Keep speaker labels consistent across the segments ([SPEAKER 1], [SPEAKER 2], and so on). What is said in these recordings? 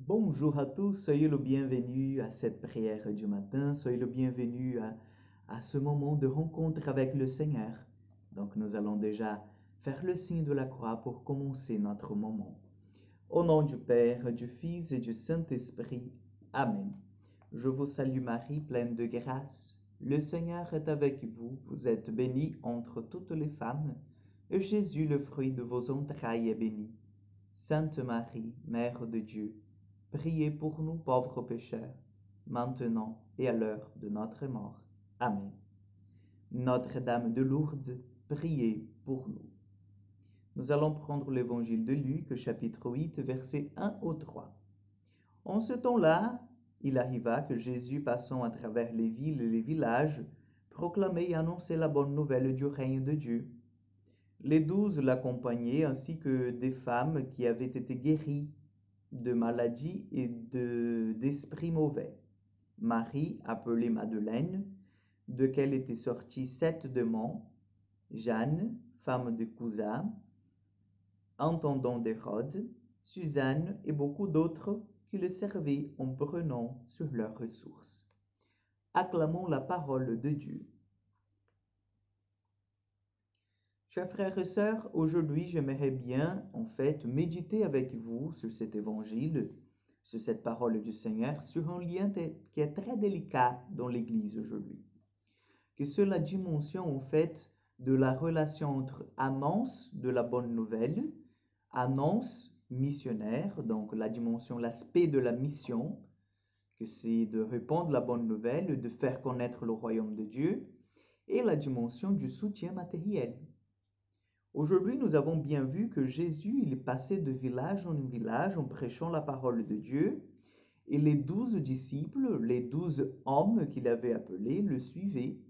[SPEAKER 1] Bonjour à tous, soyez le bienvenu à cette prière du matin, soyez le bienvenu à ce moment de rencontre avec le Seigneur. Donc nous allons déjà faire le signe de la croix pour commencer notre moment. Au nom du Père, du Fils et du Saint-Esprit. Amen. Je vous salue Marie, pleine de grâce. Le Seigneur est avec vous, vous êtes bénie entre toutes les femmes, et Jésus, le fruit de vos entrailles, est béni. Sainte Marie, Mère de Dieu, priez pour nous pauvres pécheurs, maintenant et à l'heure de notre mort. Amen. Notre-Dame de Lourdes, priez pour nous. Nous allons prendre l'évangile de Luc, chapitre 8, versets 1 au 3. En ce temps-là, il arriva que Jésus, passant à travers les villes et les villages, proclamait et annonçait la bonne nouvelle du règne de Dieu. Les 12 l'accompagnaient, ainsi que des femmes qui avaient été guéries de maladies et d'esprits mauvais. Marie, appelée Madeleine, de quelle étaient sortis 7 démons, Jeanne, femme de Cousa, intendant d'Hérode, Suzanne et beaucoup d'autres qui le servaient en prenant sur leurs ressources. Acclamons la parole de Dieu. Chers frères et sœurs, aujourd'hui j'aimerais bien méditer avec vous sur cet évangile, sur cette parole du Seigneur, sur un lien qui est très délicat dans l'Église aujourd'hui, que c'est la dimension de la relation entre annonce de la bonne nouvelle, annonce missionnaire, donc la dimension, l'aspect de la mission, que c'est de répandre la bonne nouvelle, de faire connaître le royaume de Dieu, et la dimension du soutien matériel. Aujourd'hui, nous avons bien vu que Jésus, il est passé de village en village en prêchant la parole de Dieu, et les 12 disciples, les 12 hommes qu'il avait appelés, le suivaient.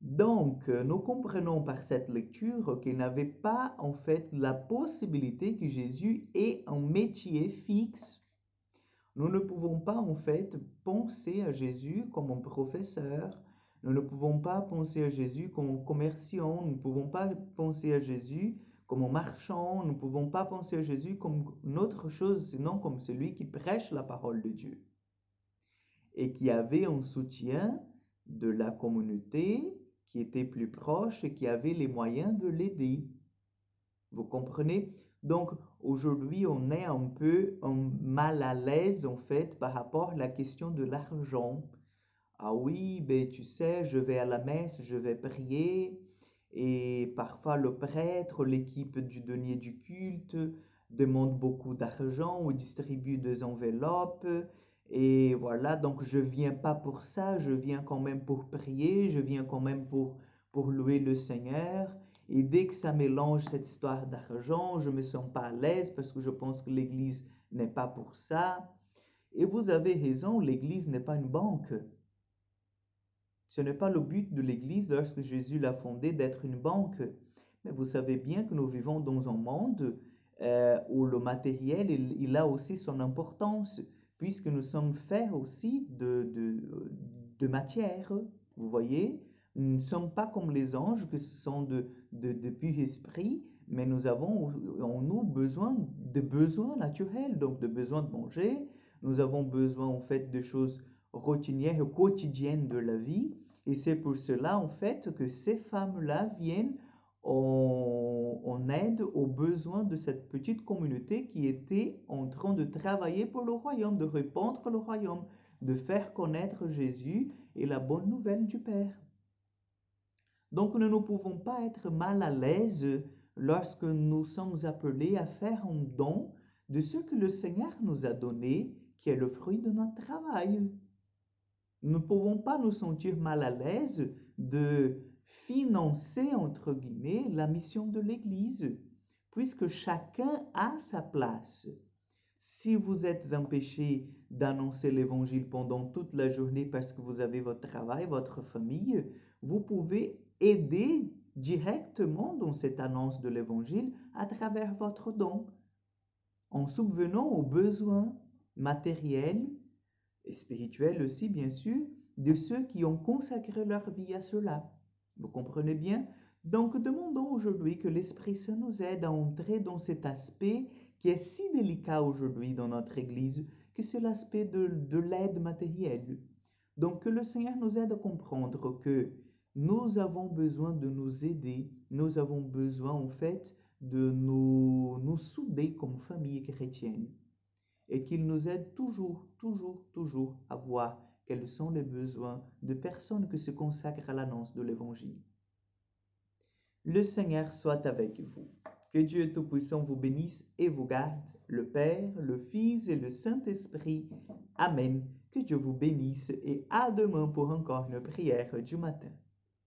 [SPEAKER 1] Donc, nous comprenons par cette lecture qu'il n'avait pas la possibilité que Jésus ait un métier fixe. Nous ne pouvons pas penser à Jésus comme un professeur. Nous ne pouvons pas penser à Jésus comme un commerçant. Nous ne pouvons pas penser à Jésus comme un marchand. Nous ne pouvons pas penser à Jésus comme une autre chose, sinon comme celui qui prêche la parole de Dieu et qui avait un soutien de la communauté qui était plus proche et qui avait les moyens de l'aider. Vous comprenez? Donc, aujourd'hui, on est un peu mal à l'aise, par rapport à la question de l'argent. Ah oui, ben tu sais, je vais à la messe, je vais prier, et parfois le prêtre, l'équipe du denier du culte, demande beaucoup d'argent ou distribue des enveloppes, et voilà, donc je viens pas pour ça, je viens quand même pour prier, je viens quand même pour louer le Seigneur. Et dès que ça mélange cette histoire d'argent, je me sens pas à l'aise parce que je pense que l'Église n'est pas pour ça. Et vous avez raison, l'Église n'est pas une banque. Ce n'est pas le but de l'Église lorsque Jésus l'a fondée d'être une banque. Mais vous savez bien que nous vivons dans un monde où le matériel, il a aussi son importance, puisque nous sommes faits aussi de matière. Vous voyez, nous ne sommes pas comme les anges, que ce sont de purs esprits, mais nous avons en nous besoin de besoins naturels, donc de besoin de manger. Nous avons besoin de choses routinières et quotidiennes de la vie. Et c'est pour cela, que ces femmes-là viennent en aide aux besoins de cette petite communauté qui était en train de travailler pour le royaume, de répandre le royaume, de faire connaître Jésus et la bonne nouvelle du Père. Donc, nous ne pouvons pas être mal à l'aise lorsque nous sommes appelés à faire un don de ce que le Seigneur nous a donné, qui est le fruit de notre travail. Nous ne pouvons pas nous sentir mal à l'aise de financer, entre guillemets, la mission de l'Église, puisque chacun a sa place. Si vous êtes empêché d'annoncer l'Évangile pendant toute la journée parce que vous avez votre travail, votre famille, vous pouvez aider directement dans cette annonce de l'Évangile à travers votre don, en subvenant aux besoins matériels et spirituels aussi, bien sûr, de ceux qui ont consacré leur vie à cela. Vous comprenez bien? Donc, demandons aujourd'hui que l'Esprit Saint nous aide à entrer dans cet aspect qui est si délicat aujourd'hui dans notre Église, que c'est l'aspect de l'aide matérielle. Donc, que le Seigneur nous aide à comprendre que nous avons besoin de nous aider, nous avons besoin en fait de nous souder comme famille chrétienne et qu'il nous aide toujours, toujours, toujours à voir quels sont les besoins de personnes qui se consacrent à l'annonce de l'Évangile. Le Seigneur soit avec vous. Que Dieu Tout-Puissant vous bénisse et vous garde, le Père, le Fils et le Saint-Esprit. Amen. Que Dieu vous bénisse et à demain pour encore une prière du matin.